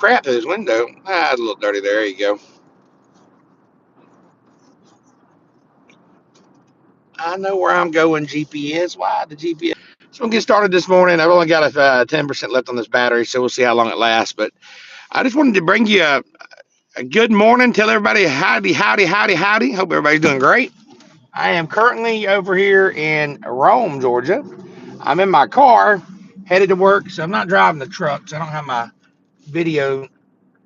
crap through this window. Ah, it's a little dirty there. There you go. I know where I'm going, GPS. Why the GPS? So we'll get started this morning. I've only got a 10% left on this battery, so we'll see how long it lasts. But I just wanted to bring you a good morning. Tell everybody howdy, howdy, howdy, howdy. Hope everybody's doing great. I am currently over here in Rome, Georgia. I'm in my car headed to work, so I'm not driving the truck, so I don't have my video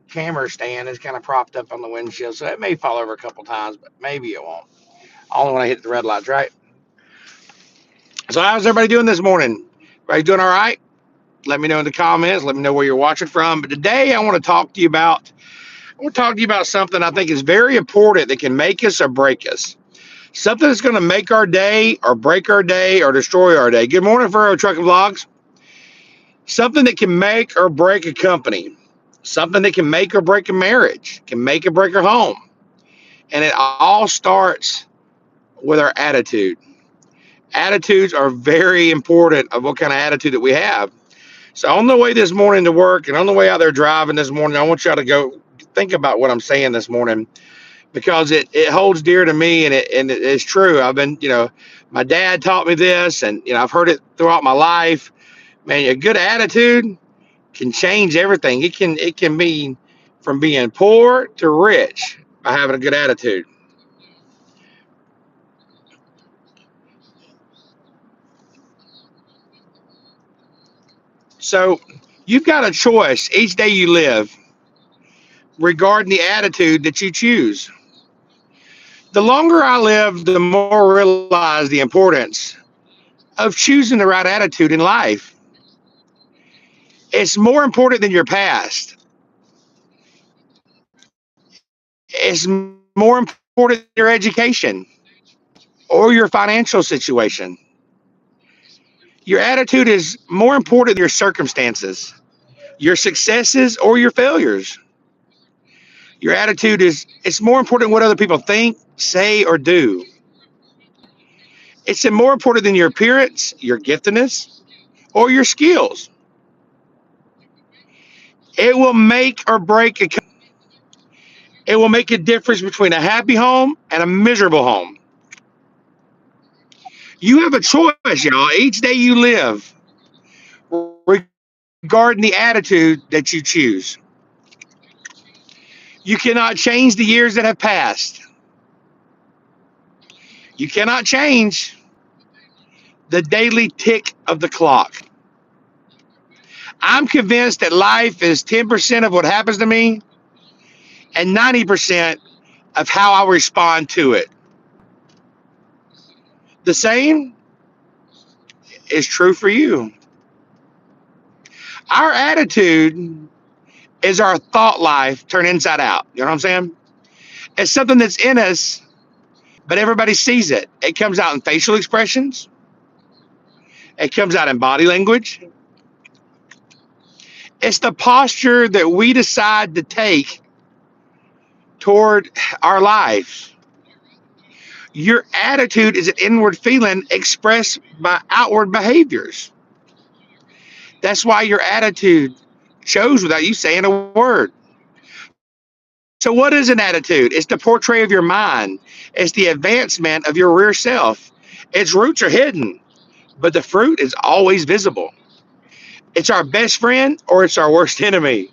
camera stand. It's kind of propped up on the windshield, so it may fall over a couple times, but maybe it won't. Only when I hit the red lights, right? So how's everybody doing this morning? Everybody doing all right? Let me know in the comments. Let me know where you're watching from. But today I want to talk to you about something I think is very important that can make us or break us. Something that's going to make our day or break our day or destroy our day. Good morning, Furrow Trucking Vlogs. Something that can make or break a company. Something that can make or break a marriage. Can make or break a home. And it all starts with our attitude. Attitudes are very important of what kind of attitude that we have. So on the way this morning to work and on the way out there driving this morning, I want y'all to go think about what I'm saying this morning, because it holds dear to me, and it's true. I've been, my dad taught me this, and I've heard it throughout my life. Man, a good attitude can change everything. It can be from being poor to rich by having a good attitude. So you've got a choice each day you live regarding the attitude that you choose. The longer I live, the more I realize the importance of choosing the right attitude in life. It's more important than your past. It's more important than your education or your financial situation. Your attitude is more important than your circumstances, your successes or your failures. Your attitude is it's more important what other people think, say, or do. It's more important than your appearance, your giftedness, or your skills. It will make or break a It will make a difference between a happy home and a miserable home. You have a choice, y'all, each day you live regarding the attitude that you choose. You cannot change the years that have passed. You cannot change the daily tick of the clock. I'm convinced that life is 10% of what happens to me and 90% of how I respond to it. The same is true for you. Our attitude is our thought life turned inside out. You know what I'm saying? It's something that's in us, but everybody sees it. It comes out in facial expressions. It comes out in body language. It's the posture that we decide to take toward our lives. Your attitude is an inward feeling expressed by outward behaviors. That's why your attitude shows without you saying a word. So, what is an attitude? It's the portrait of your mind, it's the advancement of your rear self. Its roots are hidden, but the fruit is always visible. It's our best friend or it's our worst enemy.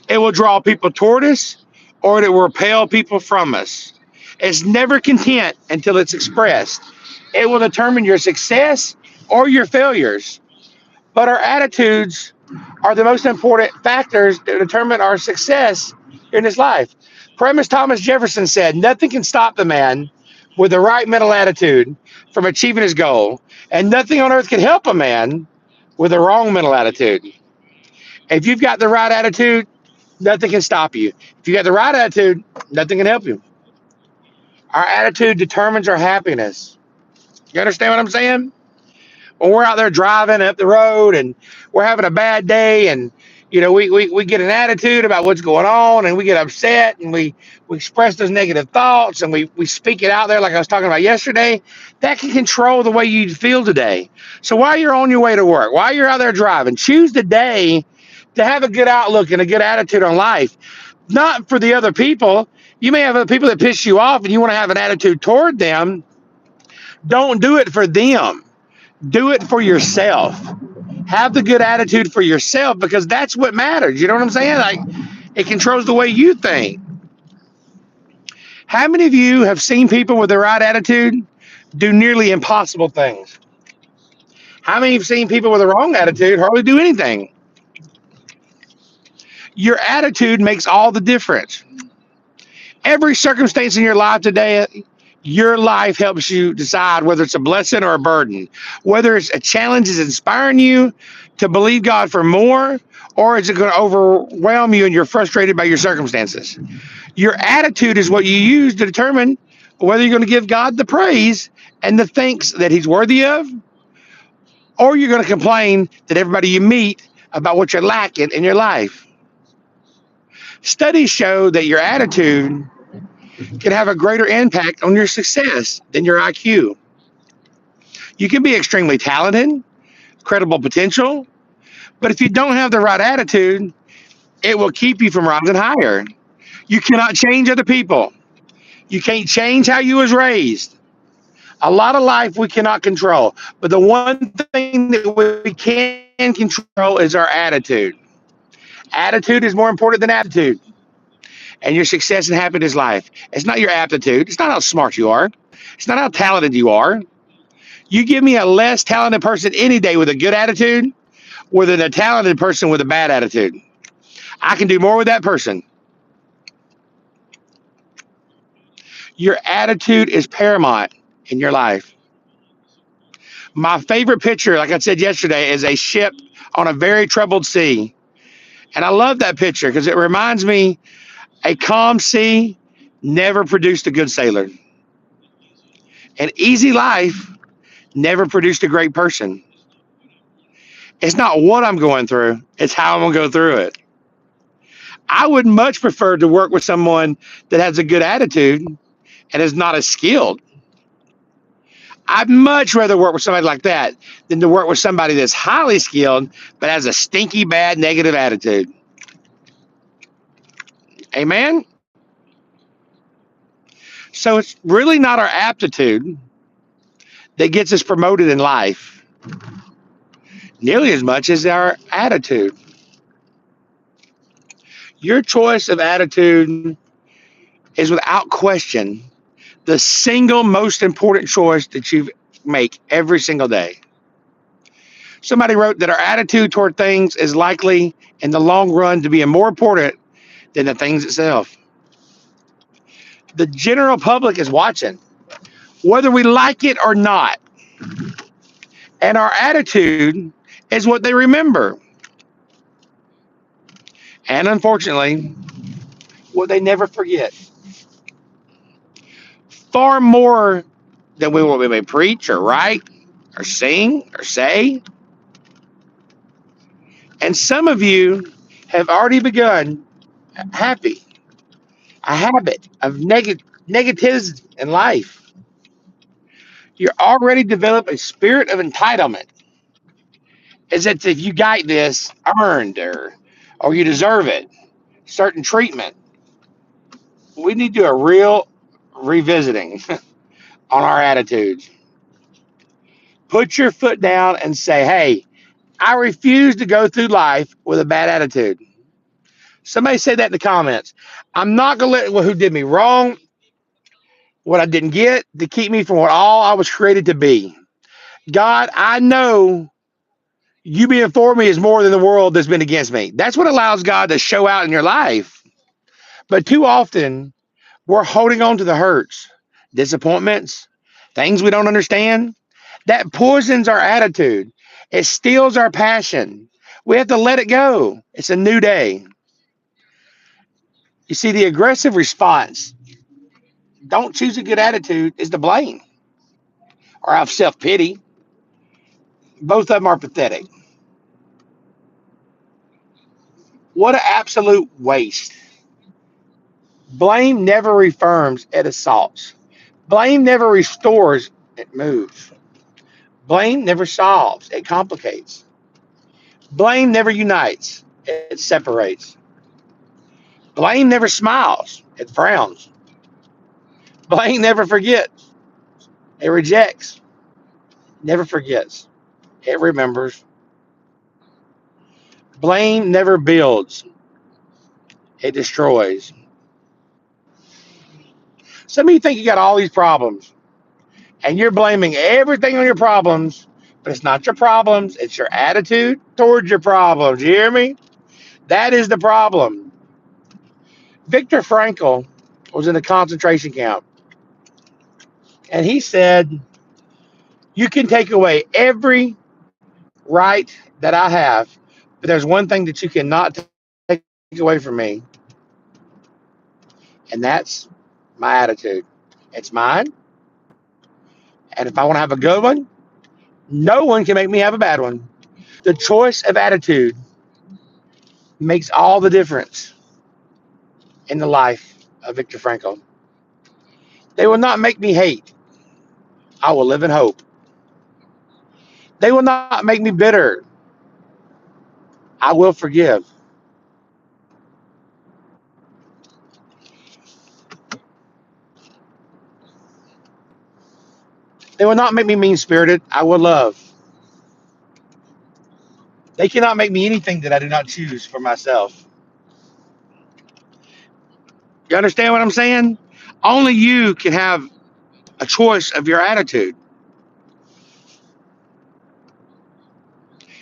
It will draw people toward us or it will repel people from us. It's never content until it's expressed. It will determine your success or your failures. But our attitudes are the most important factors that determine our success in this life. Premise Thomas Jefferson said, nothing can stop the man with the right mental attitude from achieving his goal, and nothing on earth can help a man with a wrong mental attitude. If you've got the right attitude, nothing can stop you. If you got the right attitude, nothing can help you. Our attitude determines our happiness. You understand what I'm saying? When we're out there driving up the road and we're having a bad day, and we get an attitude about what's going on, and we get upset, and we express those negative thoughts, and we speak it out there like I was talking about yesterday, that can control the way you feel today. So while you're on your way to work, while you're out there driving, choose the day to have a good outlook and a good attitude on life, not for the other people. You may have other people that piss you off and you want to have an attitude toward them. Don't do it for them. Do it for yourself. Have the good attitude for yourself because that's what matters. You know what I'm saying? Like, it controls the way you think. How many of you have seen people with the right attitude do nearly impossible things? How many have seen people with the wrong attitude hardly do anything? Your attitude makes all the difference. Every circumstance in your life today, your life helps you decide whether it's a blessing or a burden, whether it's a challenge is inspiring you to believe God for more, or is it going to overwhelm you and you're frustrated by your circumstances. Your attitude is what you use to determine whether you're going to give God the praise and the thanks that he's worthy of, or you're going to complain that everybody you meet about what you're lacking in your life. Studies show that your attitude can have a greater impact on your success than your IQ. You can be extremely talented, credible potential, but if you don't have the right attitude, it will keep you from rising higher. You cannot change other people. You can't change how you was raised. A lot of life we cannot control, but the one thing that we can control is our attitude. Attitude is more important than aptitude. And your success and happiness life. It's not your aptitude. It's not how smart you are. It's not how talented you are. You give me a less talented person any day with a good attitude than a talented person with a bad attitude. I can do more with that person. Your attitude is paramount in your life. My favorite picture, like I said yesterday, is a ship on a very troubled sea. And I love that picture because it reminds me a calm sea never produced a good sailor. An easy life never produced a great person. It's not what I'm going through, it's how I'm going to go through it. I would much prefer to work with someone that has a good attitude and is not as skilled. I'd much rather work with somebody like that than to work with somebody that's highly skilled but has a stinky, bad, negative attitude. Amen? So it's really not our aptitude that gets us promoted in life nearly as much as our attitude. Your choice of attitude is without question the single most important choice that you make every single day. Somebody wrote that our attitude toward things is likely in the long run to be more important than the things itself. The general public is watching, whether we like it or not. And our attitude is what they remember. And unfortunately, what they never forget. Far more than we may preach or write or sing or say. And some of you have already begun a habit of negativism in life. You're already developed a spirit of entitlement. As if you got this earned or you deserve it, certain treatment. We need to do a real revisiting on our attitudes. Put your foot down and say, hey, I refuse to go through life with a bad attitude. Somebody say that in the comments. I'm not going to let who did me wrong, what I didn't get, to keep me from what all I was created to be. God, I know you being for me is more than the world that's been against me. That's what allows God to show out in your life. But too often, we're holding on to the hurts, disappointments, things we don't understand. That poisons our attitude. It steals our passion. We have to let it go. It's a new day. You see, the aggressive response, don't choose a good attitude, is to blame or have self pity. Both of them are pathetic. What an absolute waste. Blame never reaffirms, it assaults. Blame never restores, it moves. Blame never solves, it complicates. Blame never unites, It separates. Blame never smiles. It frowns. Blame never forgets. It rejects. Never forgets. It remembers. Blame never builds. It destroys. Some of you think you got all these problems and you're blaming everything on your problems, but it's not your problems. It's your attitude towards your problems. You hear me? That is the problem. Viktor Frankl was in a concentration camp, and he said, "You can take away every right that I have, but there's one thing that you cannot take away from me, and that's my attitude. It's mine, and if I want to have a good one, no one can make me have a bad one." The choice of attitude makes all the difference in the life of Viktor Frankl. They will not make me hate. I will live in hope. They will not make me bitter. I will forgive. They will not make me mean spirited. I will love. They cannot make me anything that I do not choose for myself. You understand what I'm saying? Only you can have a choice of your attitude.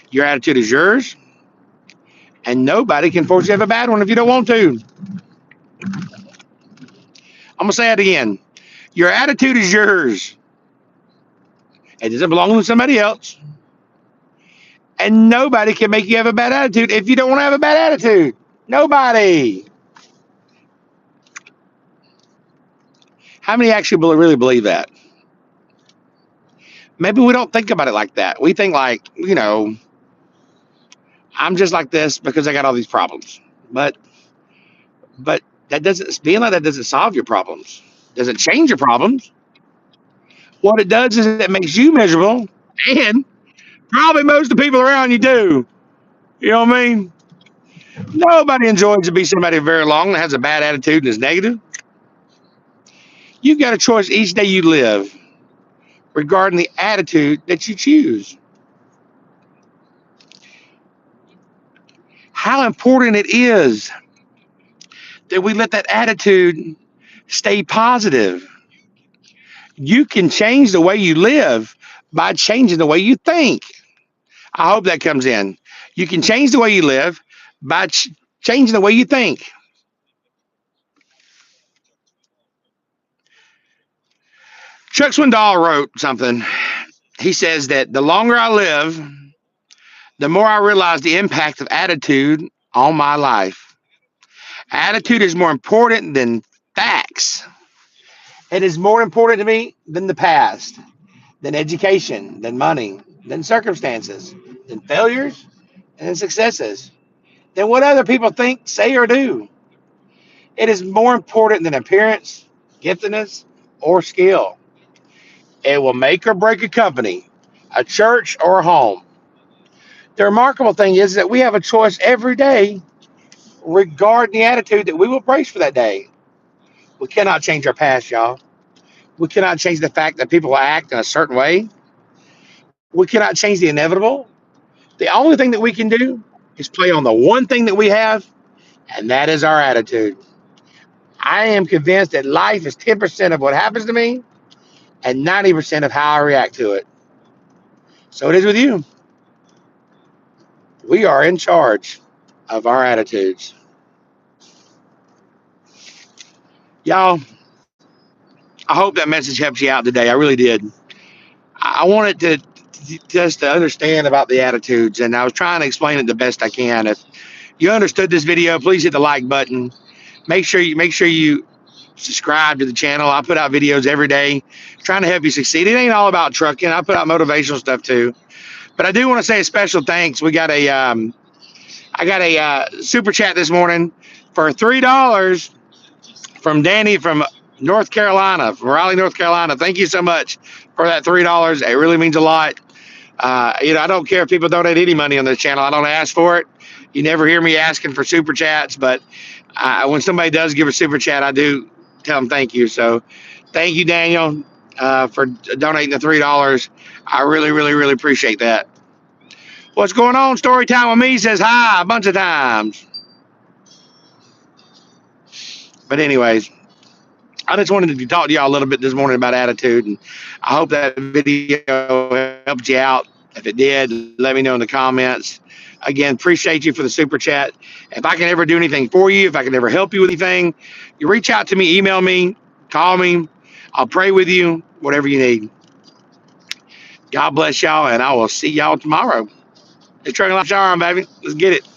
Your attitude is yours, and nobody can force you to have a bad one if you don't want to. I'm going to say it again. Your attitude is yours. It doesn't belong to somebody else. And nobody can make you have a bad attitude if you don't want to have a bad attitude. Nobody. How many actually really believe that? Maybe we don't think about it like that. We think like, I'm just like this because I got all these problems. But that doesn't being like that doesn't solve your problems. Doesn't change your problems. What it does is it makes you miserable, and probably most of the people around you do. You know what I mean? Nobody enjoys to be somebody very long that has a bad attitude and is negative. You've got a choice each day you live regarding the attitude that you choose. How important it is that we let that attitude stay positive. You can change the way you live by changing the way you think. I hope that comes in. You can change the way you live by changing the way you think. Chuck Swindoll wrote something. He says that the longer I live, the more I realize the impact of attitude on my life. Attitude is more important than facts. It is more important to me than the past, than education, than money, than circumstances, than failures, and successes, than what other people think, say, or do. It is more important than appearance, giftedness, or skill. It will make or break a company, a church, or a home. The remarkable thing is that we have a choice every day regarding the attitude that we will brace for that day. We cannot change our past, y'all. We cannot change the fact that people act in a certain way. We cannot change the inevitable. The only thing that we can do is play on the one thing that we have, and that is our attitude. I am convinced that life is 10% of what happens to me and 90% of how I react to it. So it is with you. We are in charge of our attitudes. Y'all, I hope that message helped you out today. I really did. I wanted to just to understand about the attitudes, and I was trying to explain it the best I can. If you understood this video, please hit the like button. Make sure you subscribe to the channel. I put out videos every day trying to help you succeed. It ain't all about trucking. I put out motivational stuff too. But I do want to say a special thanks. I got a super chat this morning for $3 from Danny from North Carolina, from Raleigh, North Carolina. Thank you so much for that $3. It really means a lot. I don't care if people donate any money on this channel. I don't ask for it. You never hear me asking for super chats, but when somebody does give a super chat, I do tell them thank you. So thank you, Daniel, for donating the $3. I really, really, really appreciate that. What's going on? Story time with me says hi a bunch of times. But anyways, I just wanted to talk to y'all a little bit this morning about attitude, and I hope that video helped you out. If it did, let me know in the comments. Again, appreciate you for the super chat. If I can ever do anything for you, if I can ever help you with anything, you reach out to me, email me, call me. I'll pray with you, whatever you need. God bless y'all, and I will see y'all tomorrow. It's Trucking Life Shawn, baby. Let's get it.